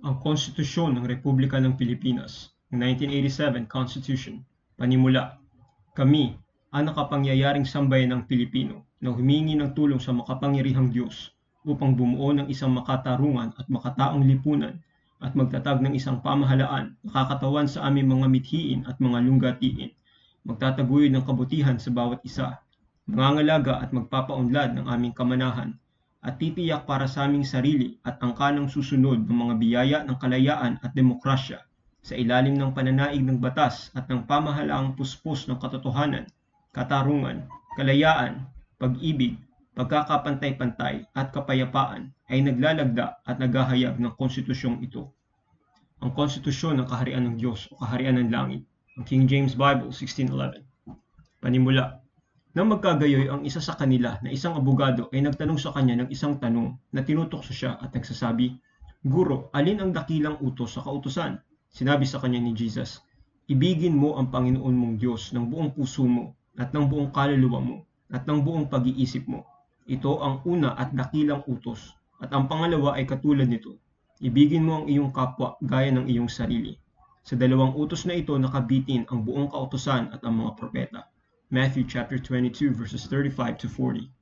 Ang Konstitusyon ng Republika ng Pilipinas, ng 1987 Constitution, panimula. Kami, ang nakapangyayaring sambayan ng Pilipino na humingi ng tulong sa makapangyarihang Diyos upang bumuo ng isang makatarungan at makataong lipunan at magtatag ng isang pamahalaan na kakatawan sa aming mga mithiin at mga lunggatiin, magtataguyod ng kabutihan sa bawat isa, mangangalaga at magpapaunlad ng aming kamanahan, at titiyak para sa aming sarili at angkanang susunod ng mga biyaya ng kalayaan at demokrasya sa ilalim ng pananaig ng batas at ng pamahalaang puspos ng katotohanan, katarungan, kalayaan, pag-ibig, pagkakapantay-pantay at kapayapaan ay naglalagda at naghahayag ng konstitusyong ito. Ang Konstitusyon ng Kaharian ng Diyos o Kaharian ng Langit, ang King James Bible 1611. Panimula. Nang magkagayoy ang isa sa kanila na isang abogado ay nagtanong sa kanya ng isang tanong na tinutokso siya at nagsasabi, "Guro, alin ang dakilang utos sa kautusan?" Sinabi sa kanya ni Jesus, "Ibigin mo ang Panginoon mong Diyos ng buong puso mo at ng buong kaluluwa mo at ng buong pag-iisip mo. Ito ang una at dakilang utos, at ang pangalawa ay katulad nito. Ibigin mo ang iyong kapwa gaya ng iyong sarili." Sa dalawang utos na ito nakabitin ang buong kautusan at ang mga propeta. Matthew chapter 22 verses 35 to 40.